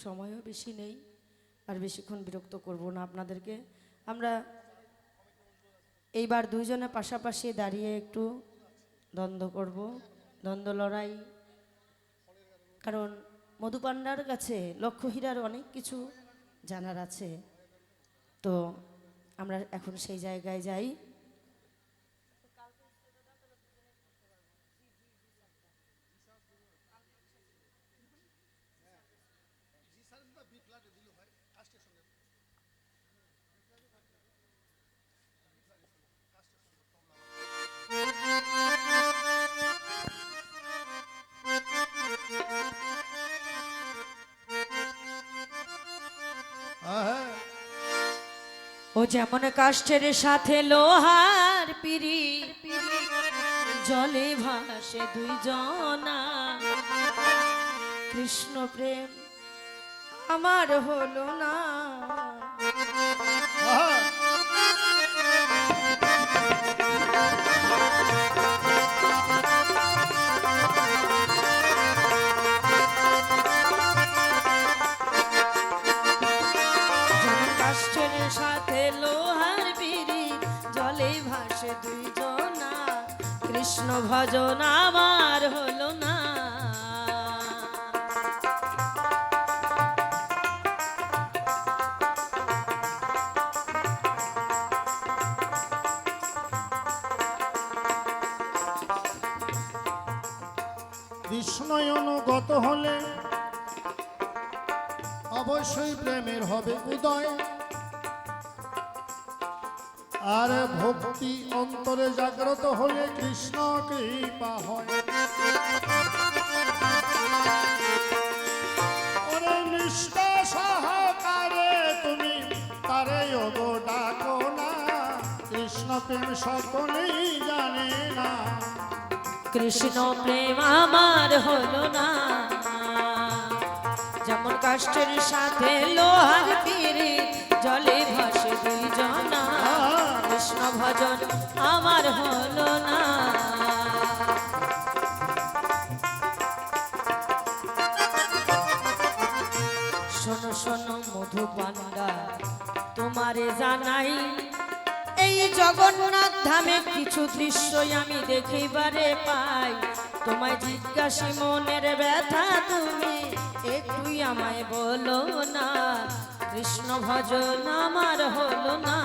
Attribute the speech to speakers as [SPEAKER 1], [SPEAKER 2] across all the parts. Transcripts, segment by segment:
[SPEAKER 1] সময়ও বেশি নেই, আর বেশিক্ষণ বিরক্ত করব না আপনাদেরকে। আমরা এইবার দুইজনে পাশাপাশি দাঁড়িয়ে একটু দ্বন্দ্ব করব, দ্বন্দ্ব লড়াই। কারণ মধুপান্ডার কাছে লক্ষ্যহীরার অনেক কিছু জানার আছে, তো আমরা এখন সেই জায়গায় যাই। ও যেমন কাষ্ঠের সাথে লোহার পিড়ি, জলে ভাসে দুইজনা, কৃষ্ণ প্রেম আমার হলো না। কাষ্ঠের সাথে লোহার পিড়ি, জলে ভাসে দুইজনা, কৃষ্ণ ভজন আমার হলো না।
[SPEAKER 2] কৃষ্ণয় অনুগত হলে অবশ্যই প্রেমের হবে উদয়, আর ভক্তি অন্তরে জাগ্রত হলে কৃষ্ণ কৃপা হয়। ওরে নিষ্ঠা সহকারে তুমি তারে ওগো ডাকো না, কৃষ্ণ প্রেম সকলেই জানে না।
[SPEAKER 1] কৃষ্ণ প্রেম আমার হলো না। যেমন কাষ্ঠের সাথে লোহার পিড়ি, জলে ভাসে দুইজনা, কৃষ্ণ ভজন আমার হলো না। শোনো শোনো মধুপান্ডা, তোমারে জানাই, এই জগন্নাথ ধামে কিছু দৃশ্যই আমি দেখিবারে পাই। তোমায় জিজ্ঞাসি মনের ব্যথা তুমি একটুই আমায় বলো না, কৃষ্ণ ভজন আমার হলো না।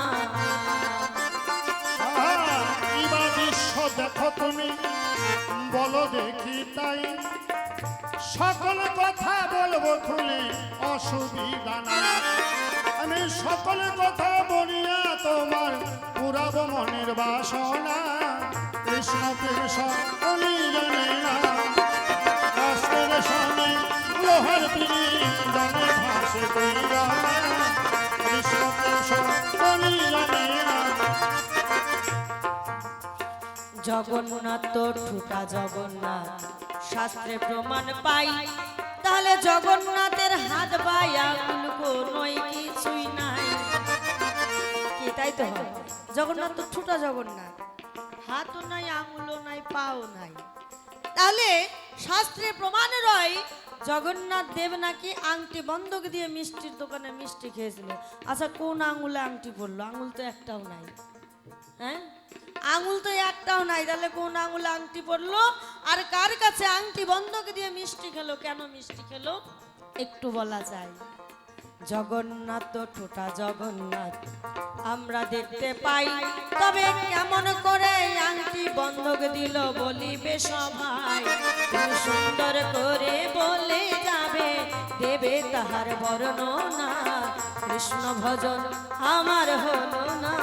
[SPEAKER 2] দৃশ্য দেখো তুমি বলো দেখি তাই, সকল কথা বলবো খুলে অসুবিধা না। আমি সকল কথা বলিয়া তোমার পুরাব মনের বাসনা, কৃষ্ণ প্রেম সকলেই জানে না। কাষ্ঠের সামনে লোহার পিড়ি, জলে ভাসে দুইজনা, কৃষ্ণ প্রেম সকলেই জানে না।
[SPEAKER 1] জগন্নাথ তো ঠুটা জগন্নাথ, শাস্ত্রে প্রমাণ পাই, তাহলে জগন্নাথের হাত বাই আঙুল কোনোই কিছুই নাই। কি তাই তো হয়? জগন্নাথ তো ঠুটা জগন্নাথ, হাতও নাই, আঙুলও নাই, পাও নাই। তাহলে শাস্ত্রে প্রমাণ রয় জগন্নাথ দেব নাকি আংটি বন্ধক দিয়ে মিষ্টির দোকানে মিষ্টি খেয়েছিল। আচ্ছা কোন আঙুলে আংটি পড়লো? আঙুল তো একটাও নাই। হ্যাঁ, আঙুল তো একটাও নাই, তাহলে কোন আঙুলে আংটি পড়লো? আর কার কাছে আংটি বন্ধক দিয়ে মিষ্টি খেলো? কেন মিষ্টি খেলো একটু বলা যায়। জগন্নাথ তো ঠোঁটা জগন্নাথ আমরা দেখতে পাই, তবে কেমন করে আংটি বন্ধক দিল বলিবে সবাই। তুমি সুন্দর করে বলে যাবে, দেবে তাহার বর্ণনা, কৃষ্ণ ভজন আমার হলো না।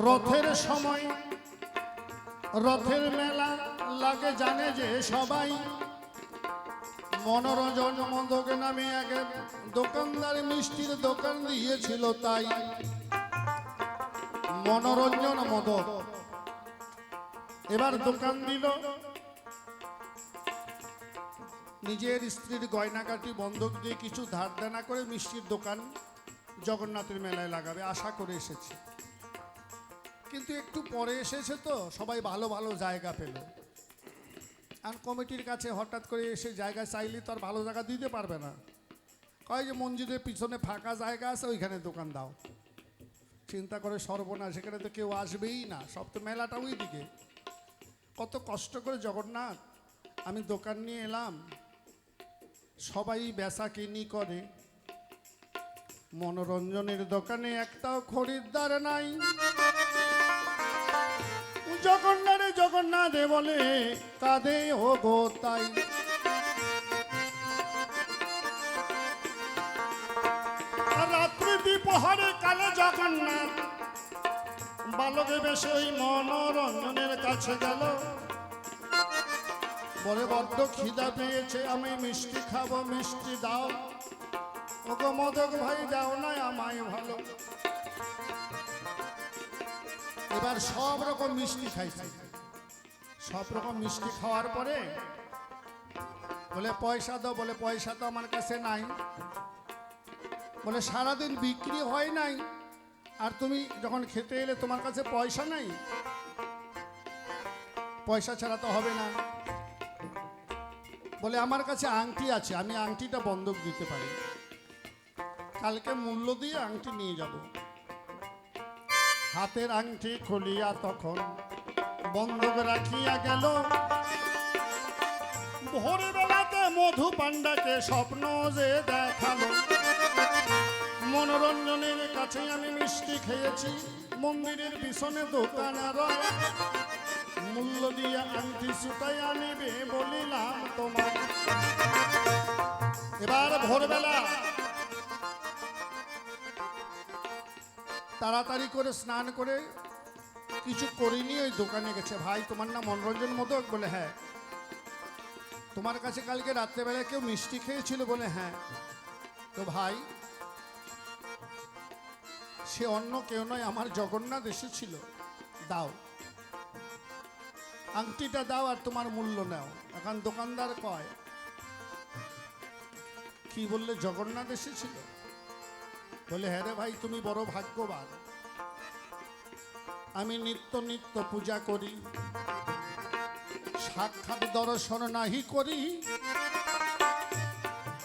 [SPEAKER 2] রথের সময় রথের মেলা লাগে জানে যে সবাই, মনোরঞ্জন মোদক নামে আগে দোকানদার মিষ্টির দোকান দিয়েছিল, তাই মনোরঞ্জন মোদক এবার দোকান দিল, নিজের স্ত্রীর গয়নাকাটি বন্ধক দিয়ে কিছু ধার দেনা করে মিষ্টির দোকান জগন্নাথের মেলায় লাগাবে আশা করে এসেছে। কিন্তু একটু পরে এসেছে তো সবাই ভালো ভালো জায়গা পেল, আর কমিটির কাছে হঠাৎ করে এসে জায়গা চাইলে তো আর ভালো জায়গা দিতে পারবে না। কয় যে মন্দিরের পিছনে ফাঁকা জায়গা আছে, ওইখানে দোকান দাও। চিন্তা করে সর্বনাশ, সেখানে তো কেউ আসবেই না, সব তো মেলাটা ওই দিকে। কত কষ্ট করে জগন্নাথ আমি দোকান নিয়ে এলাম, সবাই বেচা কিনি করে, মনোরঞ্জনের দোকানে একটাও খরিদ্দার নাই। জগন্নাথে জগন্নাথে বলে কাঁদে ও গো তাই। রাত্রি দ্বিপ্রহরে কালে জগন্নাথ বালকে বেশে ওই মনোরঞ্জনের কাছে গেল, বলে বড্ড খিদা পেয়েছে, আমি মিষ্টি খাবো, মিষ্টি দাও। ওগো মদক ভাই দাও না আমায় ভালো। এবার সব রকম মিষ্টি খাইছি, সব রকম মিষ্টি খাওয়ার পরে বলে পয়সা দাও, বলে পয়সা তো আমার কাছে নাই। বলে সারাদিন বিক্রি হয় নাই, আর তুমি যখন খেতে এলে তোমার কাছে পয়সা নাই, পয়সা ছাড়া তো হবে না। বলে আমার কাছে আংটি আছে, আমি আংটিটা বন্ধক দিতে পারি, কালকে মূল্য দিয়ে আংটি নিয়ে যাব। হাতের আংটি খুলিয়া তখন বন্ধক রাখিয়া গেল। ভোরে বেলাতে মধু পান্ডাকে স্বপ্ন যে দেখালো, মনোরঞ্জনের কাছে আমি মিষ্টি খেয়েছি, মন্দিরের পিছনে দোকান রয়, মূল্য দিয়ে আংটি ছুটাই আনিবে বলিলাম তোমার। এবার ভোরবেলা তাড়াতাড়ি করে স্নান করে কিছু করিনি, ওই দোকানে গেছে। ভাই তোমার নাম মনোরঞ্জন মোদক? বলে হ্যাঁ। তোমার কাছে কালকে রাত্রেবেলায় কেউ মিষ্টি খেয়েছিল? বলে হ্যাঁ। তো ভাই সে অন্য কেউ নয়, আমার জগন্নাথ এসেছিল, দাও আংটিটা দাও আর তোমার মূল্য নাও। এখন দোকানদার কয় কি বললে জগন্নাথ এসেছিল? বলে হ্যাঁ রে ভাই, তুমি বড় ভাগ্যবান, আমি নিত্য নিত্য পূজা করি, সাক্ষাৎ দর্শন নাহি করি,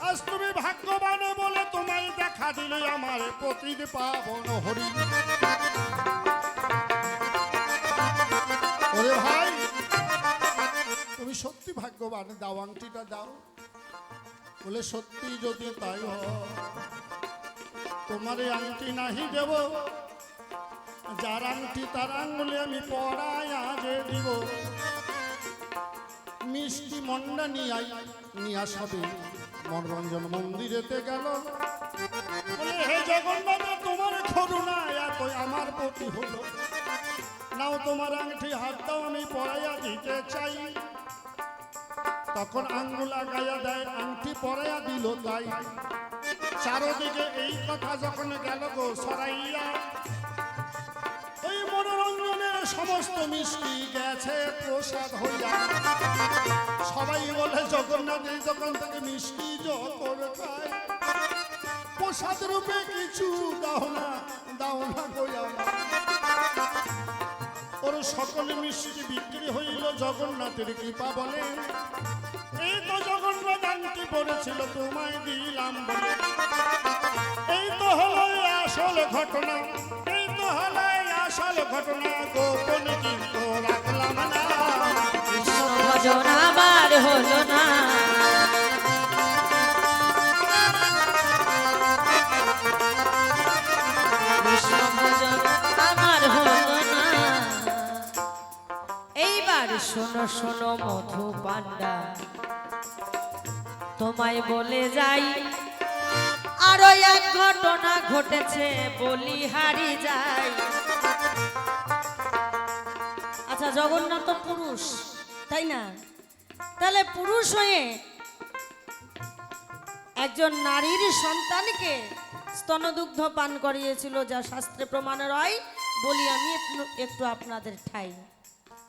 [SPEAKER 2] আজ তুমি ভাগ্যবান বলে তোমায় দেখা দিলে আমার পতির পাবন হরি। ওরে ভাই তুমি সত্যি ভাগ্যবান, দাও আংটিটা দাও। বলে সত্যি যদি তাই হয় তোমার এই আংটি নাহি দেব, যার আংটি তার আঙুলে আমি পরায় আজে দিব। মিষ্টি মন্ডা নিয়ে আসবে। মনোরঞ্জন মন্দিরেতে গেল, বলে হে জগন্নাথ তোমার করুণা এত আমার প্রতি হলো, নাও তোমার আংটি হাত দাও, আমি পরাইয়া দিতে চাই। তখন আঙ্গুল আগাইয়া দেয়, আংটি পরাইয়া দিল তাই। চারদিকে এই কথা যখন গেল গো সরাইয়া, ওই মনোরঞ্জনের সমস্ত মিষ্টি গেছে প্রসাদ হইয়া। সবাই বলে জগন্নাথ এই দোকান থেকে মিষ্টি যখন খায়, প্রসাদ রূপে কিছু দাও না কইয়া। ওর সকল মিষ্টি বিক্রি হইল, জগন্নাথের কৃপা বলে এই তো জগন্নাথ আংটি পড়েছিল তোমায় দিলাম বলে। এই তো হলো আসল ঘটনা, এই তো হলো আসল ঘটনা, গোপন কিন্তু রাখলাম না।
[SPEAKER 1] কৃষ্ণ ভজন আমার হলো না, কৃষ্ণ ভজন আমার হলো না। এইবার শোনো শোনো মধু পান্ডা, তোমায় বলে যাই, আরো এক ঘটনা ঘটেছে বলিহারি যাই। আচ্ছা জগন্নাথ তো পুরুষ, তাই না? তাহলে পুরুষ হয়ে একজন নারীর সন্তানকে স্তনদুগ্ধ পান করিয়েছিল, যা শাস্ত্রে প্রমাণ রয়। বলি আমি একটু আপনাদের ঠাই।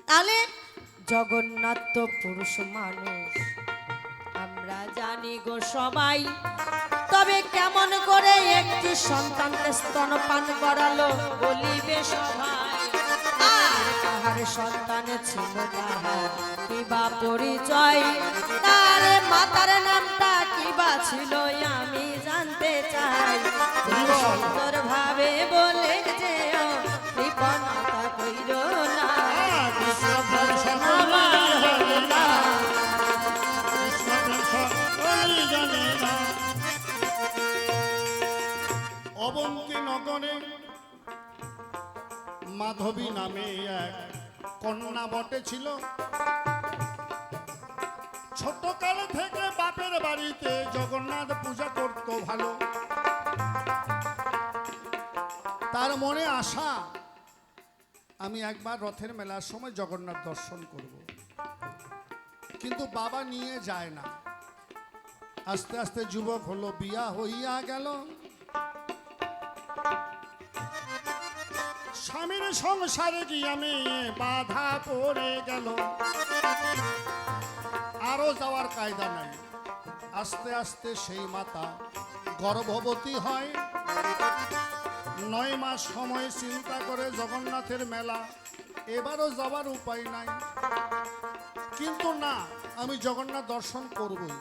[SPEAKER 1] তাহলে জগন্নাথ তো পুরুষ মানুষ, আমরা জানি গো সবাই। তবে কেমন করে একটি সন্তানকে স্তনপান করালো বলিবে সবাই। আর আর সন্তান ছিল তাহার কিবা পরিচয়, তার মাতার নামটা কিবা ছিল আমি জানতে চাই। তুমি সুন্দর ভাবে বলে যে কৃপণতা কইর না, কৃষ্ণ ভজনা আমার হইল না।
[SPEAKER 2] অবন্তী নগরে মাধবী নামে এক কন্যা বটে ছিল। ছোটকাল থেকে বাপের বাড়িতে জগন্নাথ পূজা করত ভালো। তার মনে আশা আমি একবার রথের মেলার সময় জগন্নাথ দর্শন করব, কিন্তু বাবা নিয়ে যায় না। আস্তে আস্তে যুবক হলো, বিয়া হইয়া গেল। স্বামীর সংসারে গিয়ে মেয়ে বাধা পড়ে গেল। আরো যাওয়ার কায়দা নাই। আস্তে আস্তে সেই মাতা গর্ভবতী হয়। 9 মাস সময় চিন্তা করে জগন্নাথের মেলা, এবারও যাবার উপায় নাই। কিন্তু না, আমি জগন্নাথ দর্শন করবই।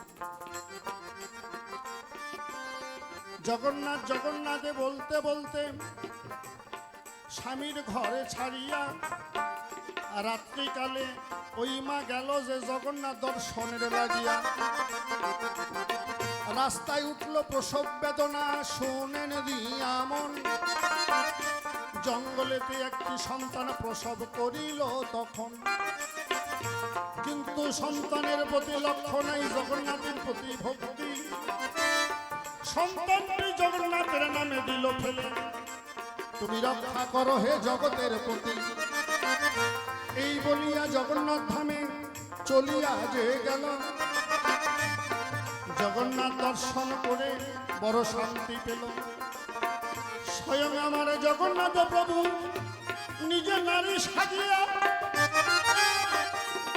[SPEAKER 2] জগন্নাথ জগন্নাথে বলতে বলতে স্বামীর ঘরে ছাড়িয়া রাত্রিকালে ওই মা গেল যে জগন্নাথ দর্শনের লাগিয়া। রাস্তায় উঠল প্রসব বেদনা, শোনেন রিয়া মন। জঙ্গলেতে একটি সন্তান প্রসব করিল তখন, কিন্তু সন্তানের প্রতি লক্ষ্য নাই, জগন্নাথের প্রতি ভক্তি। সন্তানটি জগন্নাথের নামে দিল ফেলে, তুমি রক্ষা করো হে জগতের প্রতি। এই বলিয়া জগন্নাথ ধামে চলিয়া যে গেল। জগন্নাথ দর্শন করে বড় শান্তি পেল। স্বয়ং আমার জগন্নাথ প্রভু নিজে নারী সাজিয়া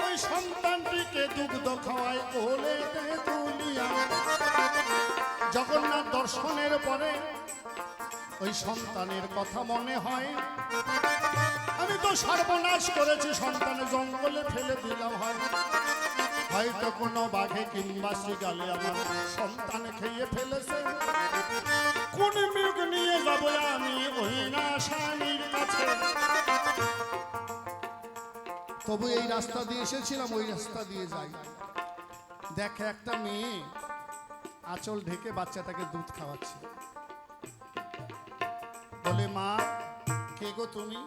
[SPEAKER 2] ওই সন্তানটিকে দুগ্ধ খাওয়ায় কোলে তুলিয়া। জগন্নাথ দর্শনের পরে ওই সন্তানের কথা মনে হয়, আমি তো সর্বনাশ করেছি, সন্তানের জঙ্গলে ফেলে দিলাম। হয়তো কোনো বাঘে কিংবা শিগালে আমার সন্তান খেয়ে ফেলেছে। কোন মৃগ নিয়ে যাবো আমি ওই না স্বামীর কাছে। তবু এই রাস্তা দিয়ে এসেছিলাম, ওই রাস্তা দিয়ে যাই। দেখে একটা মেয়ে আঁচল ঢেকে বাচ্চাটাকে দুধ খাওয়াচ্ছে। বলে, মা কে গো তুমি?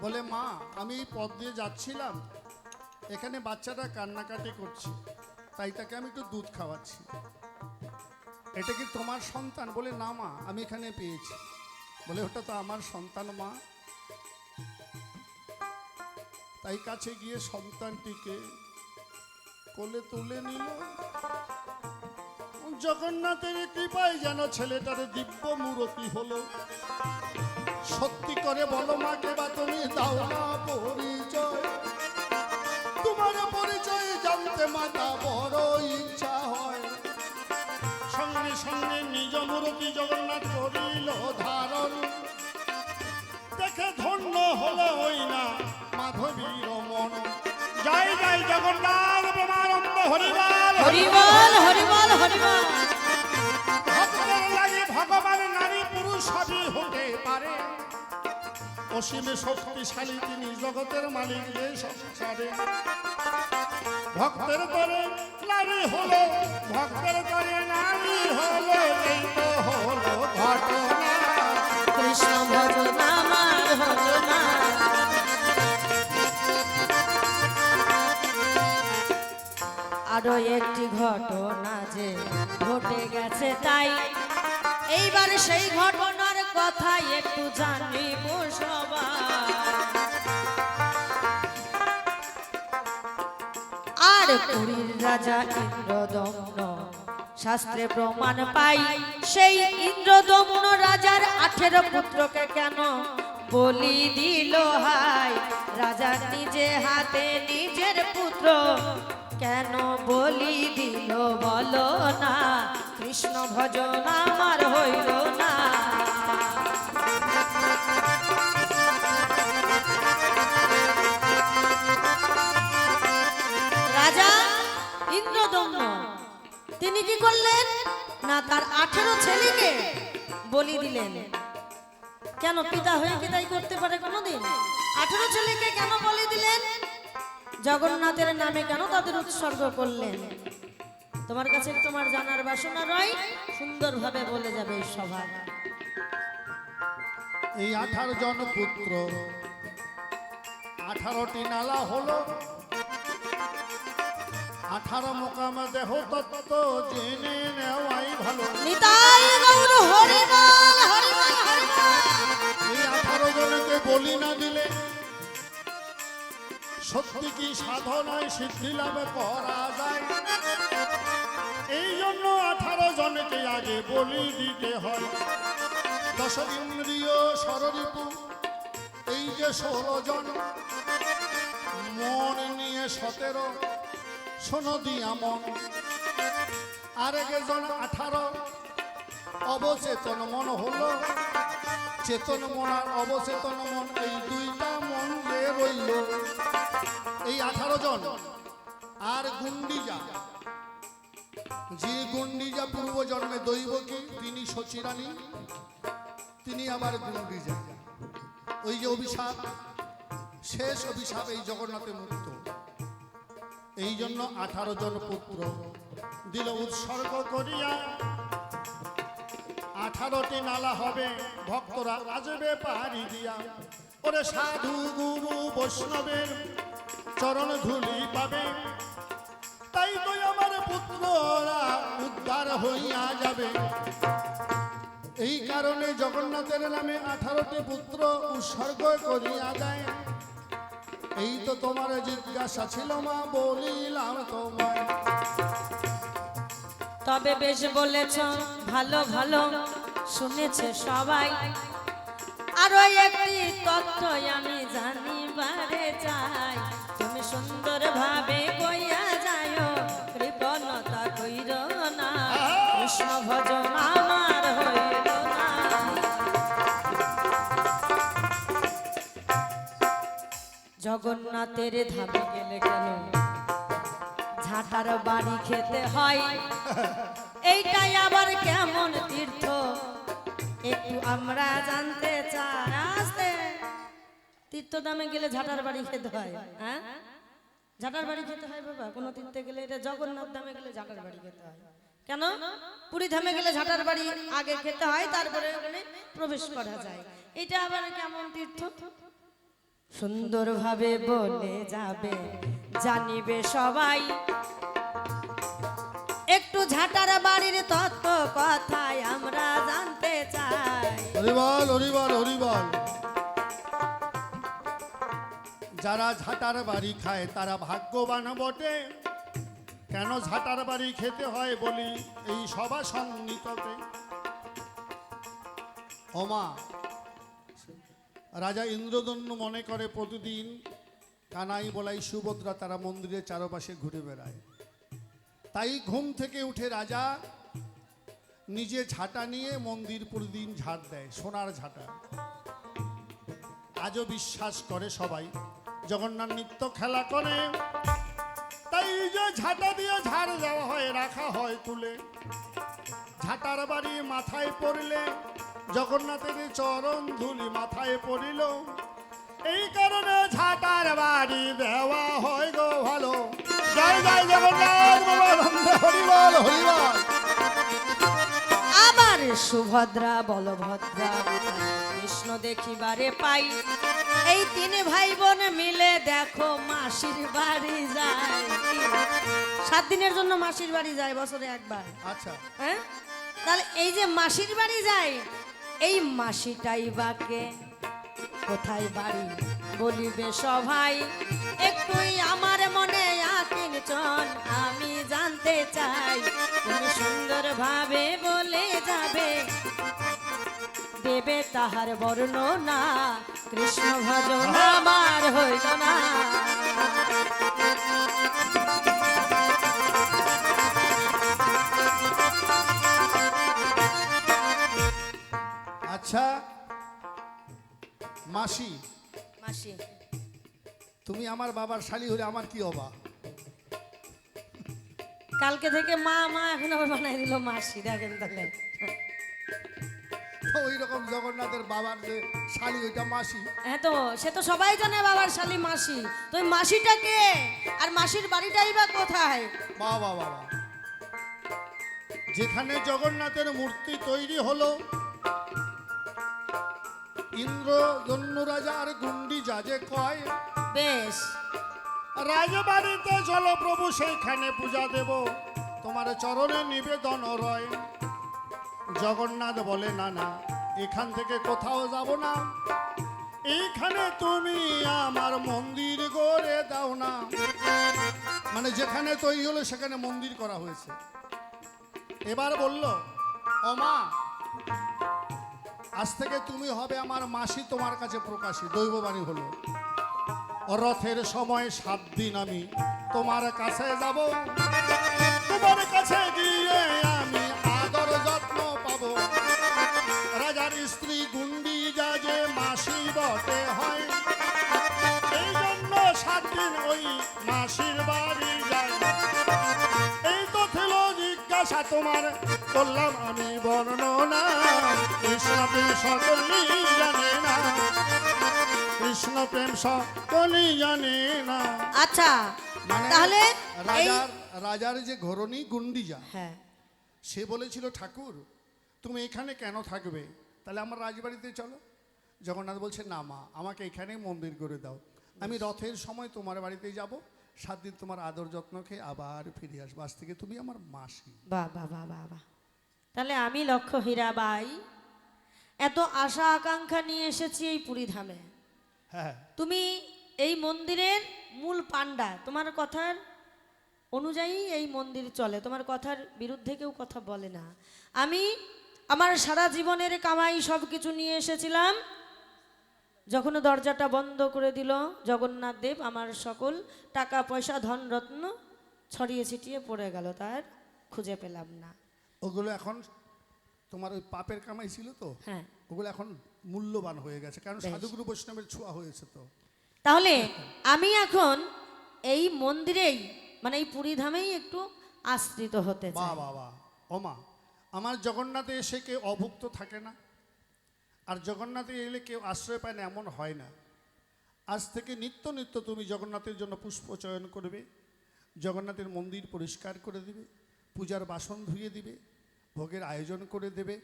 [SPEAKER 2] বলে, মা আমি এই পথ দিয়ে যাচ্ছিলাম, এখানে বাচ্চাটা কান্নাকাটি করছে, তাই তাকে আমি একটু দুধ খাওয়াচ্ছি। এটা কি তোমার সন্তান? বলে, না মা, আমি এখানে পেয়েছি। বলে, ওটা তো আমার সন্তান মা। তাই কাছে গিয়ে সন্তানটিকে কোলে তুলে নিল। জগন্নাথের কৃপায় যেন ছেলেটার দিব্য মূরতি হলো। সত্যি করে বলো মা, কে বা তুমি? দাও না পরিচয়, তোমার পরিচয় জানতে মাতা বড় ইচ্ছা হয়। সঙ্গে সঙ্গে নিজ মূরতি জগন্নাথ করিল ধারণ। দেখে ধন্য হলো ওই না মাধবীর মন। জয় জয় জগন্নাথ প্রেমানন্দ হরিবল
[SPEAKER 1] হরিবল হরিবল হরিবল।
[SPEAKER 2] ভক্তের লাগে ভগবান নারী পুরুষ সবই হতে পারে। অসীমে শক্তিশালী তিনি, জগতের মালিক এই সংসারে। ভক্তের তরে নারী হলো, ভক্তের তরে নারী হলো, এই তো হলো ঘটনা।
[SPEAKER 1] কৃষ্ণ ভজনা আমার হলো না। আরো একটি ঘটনা যে ঘটে গেছে, তাই এইবার সেই ঘটনার কথা একটু জানিব সবাই। আর পুরীর রাজা ইন্দ্রদম্ন শাস্ত্রে প্রমাণ পাই, সেই ইন্দ্রদম্ন রাজার 18 পুত্রকে কেন বলি দিল হাই। রাজা নিজে হাতে নিজের পুত্র কেন বলি দিল বলো না, কৃষ্ণ ভজন আমার হইল না। রাজা ইন্দ্রদম্ন তিনি কি করলেন না তার 18 ছেলেকে বলি দিলেন। কেন পিতা হয়ে কি তাই করতে পারে কোনোদিন? 18 ছেলেকে কেন বলি দিলেন? জগন্নাথের নামে কেন তাদের উৎসর্গ করলেন? তোমার কাছে তোমার জানার বাসনা রয়, সুন্দরভাবে বলে যাবে এই সভা।
[SPEAKER 2] এই 18 জন পুত্র 18টি নালা হলো, 18 মোকাম দেহ তত্ত্ব জেনে নেওয়াই ভালো।
[SPEAKER 1] নিতাই গৌর হরিবল হরিবল হরিবল।
[SPEAKER 2] এই 18 জনকে বলি না দিলে সত্যি কি সাধনায় সিদ্ধি লাভ করা যায়? এই জন্য 18 জনকে আগে বলি দিতে হয়। 10 ইন্দ্রিয় ষড়রিপু এই যে 16 জন, মন নিয়ে 17, শোনো দিয়া মন। আর একজন 18 অবচেতন মন হলো। চেতন মন আর অবচেতন মন এই দুইটা মন যে রইল, এই 18 জন। আর গুন্ডিজা, যে গুন্ডিজা পূর্ব জন্মে দৈবকী, তিনি সচিরানী, তিনি আবার গুন্ডিজা। ওই যে অভিশাপ, শেষ অভিশাপ এই জগন্নাথে মুক্ত। এই জন্য 18 জন পুত্র দিল উৎসর্গ করিয়া। 18টি নালা হবে, ভক্তরা আসবে পারি দিয়া। ওরে সাধু গুরু বৈষ্ণবের চরণ ধুলি পাবে, তাই তো আমার পুত্ররা উদ্ধার হইয়া যাবে। এই কারণে জগন্নাথের নামে 18টি পুত্র উৎসর্গ করিয়া দেয়। এই তো তোমার জিজ্ঞাসা ছিল মা, বলিলাম তোমায়।
[SPEAKER 1] তবে বেশ বলেছ, ভালো ভালো শুনেছে সবাই। আরো একটি তথ্য আমি জানিবারে চাই। তুমি সুন্দর ভাবে কইয়া যায়, কৃপণতা কইর না, কৃষ্ণ ভজন আমার হইল না। জগন্নাথের ধামে গেলে কেন ঝাঁটার বাড়ি খেতে হয়? এইটাই আবার কেমন তীর্থ একটু আমরা জানতে চাই। আসতে তীর্থধামে গেলে ঝাঁটার বাড়ি খেতে হয়? হ্যাঁ, ঝাঁটার বাড়ি খেতে হয় বাবা কোনো তীর্থে গেলে? এটা জগন্নাথ ধামে গেলে ঝাঁটার বাড়ি খেতে হয় কেন? পুরী ধামে গেলে ঝাঁটার বাড়ি আগে খেতে হয়, তারপরে ওখানে প্রবেশ করা যায়। এটা আবার কেমন তীর্থ? সুন্দরভাবে বলে যাবে, জানিবে সবাই। একটু ঝাঁটার বাড়ির তত্ত্ব কথাই আমরা জানতে চাই।
[SPEAKER 2] হরিবল হরিবল হরিবল। যারা ঝাঁটার বাড়ি খায় তারা ভাগ্যবান বটে। কেন ঝাঁটার বাড়ি খেতে হয় বলি এই সভা সন্নিকটে। ওমা, রাজা ইন্দ্রদন্য মনে করে প্রতিদিন কানাই বলাই সুভদ্রা তারা মন্দিরের চারপাশে ঘুরে বেড়ায়। তাই ঘুম থেকে উঠে রাজা নিজে ঝাঁটা নিয়ে মন্দির প্রতিদিন ঝাঁট দেয়, সোনার ঝাঁটা। আজও বিশ্বাস করে সবাই জগন্নাথ নিত্য খেলা করে, তাই যে ঝাঁটা দিয়ে ঝাড় দেওয়া হয়, রাখা হয় তুলে। ঝাঁটার বাড়ি মাথায় পড়লে জগন্নাথের চরণ ধুলি মাথায় পড়িল। এই কারণে ঝাঁটার বাড়ি দেওয়া হয় গো ভালো। জয় জয় জগন্নাথ বাবা, হরিবল হরিবল।
[SPEAKER 1] আবার সুভদ্রা বলভদ্রা কৃষ্ণ দেখিবারে পাই। এই 3 ভাই বোন মিলে দেখো মাসির বাড়ি যায়। 7 দিনের জন্য মাসির বাড়ি যায় বছরে একবার।
[SPEAKER 2] আচ্ছা,
[SPEAKER 1] হ্যাঁ, তাহলে এই যে মাসির বাড়ি যায়, এই মাসিটাই বাকে কোথায় বাড়ি বলিবে সবাই। একটুই আমার মনে আকিঞ্চন আমি জানতে চাই। তুমি সুন্দর ভাবে বলে যাবে, দেবে তাহার বর্ণনা, কৃষ্ণ ভজন আমার হইল না।
[SPEAKER 2] আচ্ছা, মাসি,
[SPEAKER 1] মাসি।
[SPEAKER 2] তুমি আমার বাবার শালি হলে আমার কি হবা?
[SPEAKER 1] কালকে থেকে মা মা এখন আবার বানাই দিল মাসি, দেখেন তাহলে।
[SPEAKER 2] তো ওই রকম জগন্নাথের বাবার যে শালি ওইটা মাসি।
[SPEAKER 1] হ্যাঁ, তো সে তো সবাই জানে বাবার শালি মাসি, তো ওই মাসিটা কে আর মাসির বাড়িটাই বা কোথায়?
[SPEAKER 2] বাবা বাবা, যেখানে জগন্নাথের মূর্তি তৈরি হলো, ইন্দ্র ধন্যরাজা আর গুন্ডিজা যে কয়
[SPEAKER 1] বেশ,
[SPEAKER 2] রাজবাড়িতে চলো প্রভু, সেইখানে পূজা দেব, তোমার চরণে নিবেদন রয়। জগন্নাথ বলে না না, এখান থেকে কোথাও যাব না, এইখানে তুমি আমার মন্দির গড়ে দাও না। মানে যেখানে তৈরি হলো সেখানে মন্দির করা হয়েছে। এবার বলল, ও মা, আজ থেকে তুমি হবে আমার মাসি, তোমার কাছে প্রকাশী। দৈববাণী হলো, রথের সময় 7 দিন আমি তোমার কাছে যাব, তোমার কাছে গিয়ে আমি আদর যত্ন পাবো। রাজার স্ত্রী গুন্ডিজা যে মাসি বটে হয়, এই জন্য 7 দিন ওই মাসির বাড়ি যাই। এই তো ছিল জিজ্ঞাসা তোমার, করলাম আমি বর্ণনা। কৃষ্ণ প্রেম সকলেই জানে না, কৃষ্ণ প্রেম সকলেই জানে না।
[SPEAKER 1] আচ্ছা,
[SPEAKER 2] মানে
[SPEAKER 1] তাহলে এই
[SPEAKER 2] রাজার যে ঘরণী গুন্ডিজা,
[SPEAKER 1] হ্যাঁ,
[SPEAKER 2] সে বলেছিল, ঠাকুর তুমি এখানে কেন থাকবে, তাহলে আমার রাজবাড়িতে চলো। জগন্নাথ বলছে, না মা, আমাকে এখানেই মন্দির করে দাও, আমি রথের সময় তোমার বাড়িতে যাব, 7 দিন তোমার আদর যত্ন খেয়ে আবার ফিরে আসবো, আজ থেকে তুমি আমার মাসি।
[SPEAKER 1] বাহ বাহ বাহ বাহ বাহ। তাহলে আমি লক্ষ্য হীরাবাই এত আশা আকাঙ্ক্ষা নিয়ে এসেছি এই পুরী ধামে,
[SPEAKER 2] হ্যাঁ,
[SPEAKER 1] তুমি এই মন্দিরের মূল পাণ্ডা, তোমার কথার অনুযায়ী এই মন্দির চলে, তোমার কথার বিরুদ্ধে কেউ কথা বলে না। আমি আমার সারা জীবনের কামাই সব কিছু নিয়ে এসেছিলাম, যখন দরজাটা বন্ধ করে দিল জগন্নাথ দেব, আমার সকল টাকা পয়সা ধন রত্ন ছড়িয়ে ছিটিয়ে পড়ে গেল, তার খুঁজে পেলাম না।
[SPEAKER 2] ওগুলো এখন তোমার ওই পাপের কামাই ছিল তো,
[SPEAKER 1] হ্যাঁ,
[SPEAKER 2] ওগুলো এখন মূল্যবান হয়ে গেছে, কারণ
[SPEAKER 1] বেশ।
[SPEAKER 2] সাধুগুরু বৈষ্ণবের ছোঁয়া হয়েছে তো।
[SPEAKER 1] তাহলে আমি এখন এই মন্দিরেই, মানে এই পুরী ধামেই একটু আশ্রিত হতে
[SPEAKER 2] বাহ
[SPEAKER 1] চাই।
[SPEAKER 2] বাহ বাহ। ওমা, আমার জগন্নাথে এসে কেউ অভুক্ত থাকে না, আর জগন্নাথে এলে কেউ আশ্রয় পায় না এমন হয় না। আজ থেকে নিত্য নিত্য তুমি জগন্নাথের জন্য পুষ্প চয়ন করবে, জগন্নাথের মন্দির পরিষ্কার করে দিবে, পূজার বাসন ধুয়ে দিবে, ভোগের আয়োজন করে দেবে,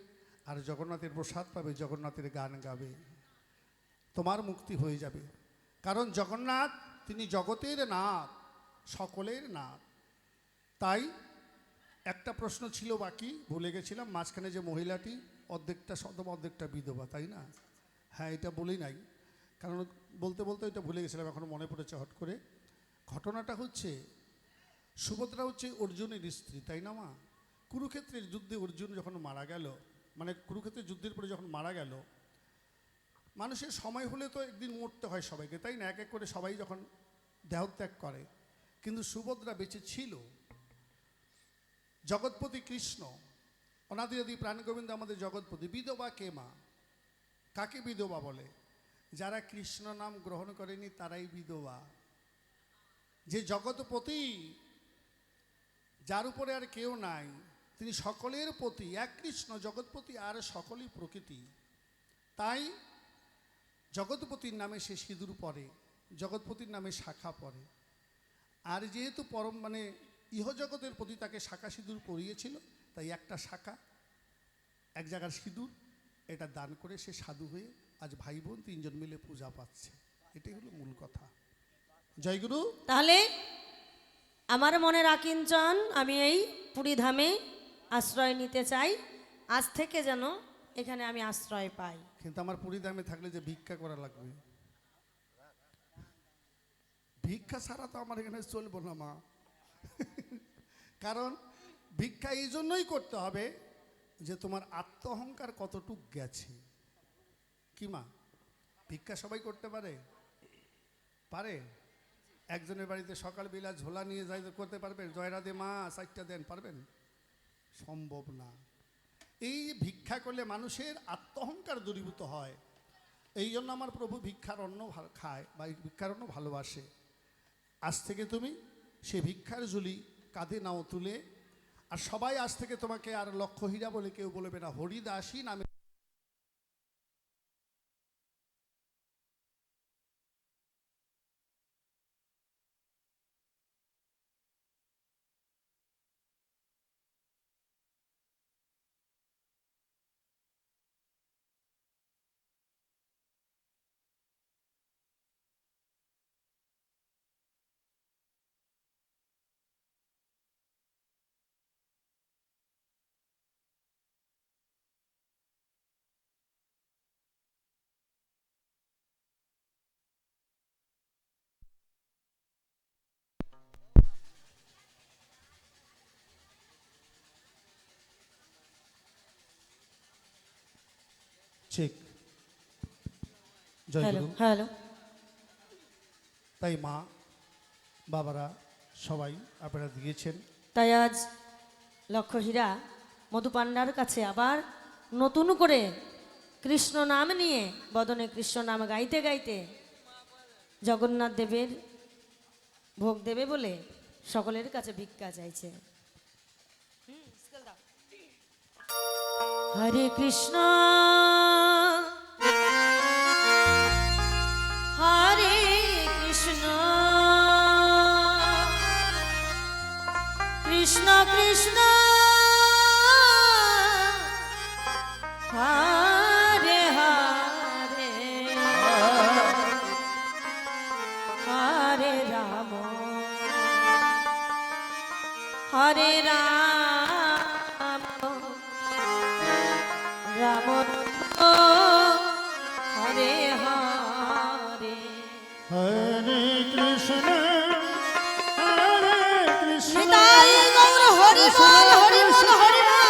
[SPEAKER 2] আর জগন্নাথের প্রসাদ পাবে, জগন্নাথের গান গাবে, তোমার মুক্তি হয়ে যাবে। কারণ জগন্নাথ তিনি জগতের নাথ, সকলের নাথ। তাই একটা প্রশ্ন ছিল বাকি, ভুলে গেছিলাম, মাঝখানে যে মহিলাটি অর্ধেকটা সদবা অর্ধেকটা বিধবা, তাই না? হ্যাঁ, এটা বলেই নাই, কারণ বলতে বলতে এটা ভুলে গেছিলাম, এখন মনে পড়েছে হট করে। ঘটনাটা হচ্ছে, সুভদ্রা হচ্ছে অর্জুনের স্ত্রী, তাই না মা? কুরুক্ষেত্রের যুদ্ধে অর্জুন যখন মারা গেল, মানে কুরুক্ষেত্রের যুদ্ধের পরে যখন মারা গেল, মানুষের সময় হলে তো একদিন মরতে হয় সবাইকে, তাই না? এক এক করে সবাই যখন দেহত্যাগ করে, কিন্তু সুভদ্রা বেঁচে ছিল। জগৎপতি কৃষ্ণ, অনাদি আদি প্রাণগোবিন্দ আমাদের জগৎপতি। বিধবা কে মা? কাকে বিধবা বলে? যারা কৃষ্ণ নাম গ্রহণ করেনি তারাই বিধবা। যে জগৎপতি, যার উপরে আর কেউ নাই, তিনি সকলের পতি, এক কৃষ্ণ জগৎপতি, আর সকলই প্রকৃতি। তাই জগৎপতির নামে সে সিঁদুর পরে, জগৎপতির নামে শাখা পরে। আর যেহেতু পরম মানে ইহজগতের প্রতি তাকে শাখা সিঁদুর পরিয়েছিল, তাই একটা শাখা, এক জায়গার সিঁদুর, এটা দান করে সে সাধু হয়ে আজ ভাই বোন 3 জন মিলে পূজা পাচ্ছে। এটাই হলো মূল কথা। জয়গুরু।
[SPEAKER 1] তাহলে আমার মনের আকিঞ্চন, আমি এই পুরী ধামে আশ্রয় নিতে চাই, আজ থেকে যেন এখানে আমি আশ্রয় পাই।
[SPEAKER 2] কিন্তু আমার পুরী দামে থাকলে যে ভিক্ষা করা লাগবে, ভিক্ষা ছাড়া তো আমার এখানে চলবো না মা। কারণ ভিক্ষা এই জন্যই করতে হবে যে তোমার আত্ম অহংকার কতটুক গেছে। কি মা, ভিক্ষা সবাই করতে পারে? পারে? একজনের বাড়িতে সকালবেলা ঝোলা নিয়ে যাই করতে পারবেন? জয়রাধে মা 4টা দেন, পারবেন? সম্ভব না। এই ভিক্ষা করলে মানুষের আত্ম অহংকার দূরীভূত হয়। এই জন্য আমার প্রভু ভিক্ষার অন্ন খায় বা ভিক্ষার অন্ন ভালোবাসে। আজ থেকে তুমি সে ভিক্ষার ঝুলি কাঁধে নাও তুলে, আর সবাই আজ থেকে তোমাকে আর লক্ষ্য হীরা বলে কেউ বলবে না, হরিদাসী নামে। ঠিক জয়
[SPEAKER 1] হ্যালো
[SPEAKER 2] গুরু।
[SPEAKER 1] হ্যালো।
[SPEAKER 2] তাই মা বাবারা সবাই আপনারা দিয়েছেন।
[SPEAKER 1] তাই আজ লক্ষ্যহীরা মধু পান্ডার কাছে আবার নতুন করে কৃষ্ণ নাম নিয়ে বদনে কৃষ্ণ নাম গাইতে গাইতে জগন্নাথ দেবের ভোগ দেবে বলে সকলের কাছে ভিক্ষা চাইছে। হরে কৃষ্ণ হরে কৃষ্ণ কৃষ্ণ কৃষ্ণ হরে হরে হরে রাম হরে রাম রাম হরে হরে।
[SPEAKER 2] হরে কৃষ্ণ হরে কৃষ্ণ
[SPEAKER 1] নিতাই গৌর হরি বল হরি বল হরি বল।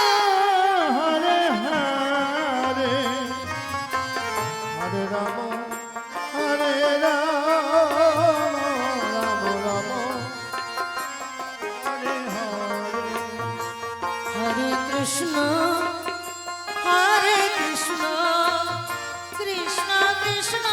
[SPEAKER 2] হরে হরে হরে রাম হরে রাম রাম রাম হরে হরে।
[SPEAKER 1] হরে কৃষ্ণ হরে কৃষ্ণ কৃষ্ণ কৃষ্ণ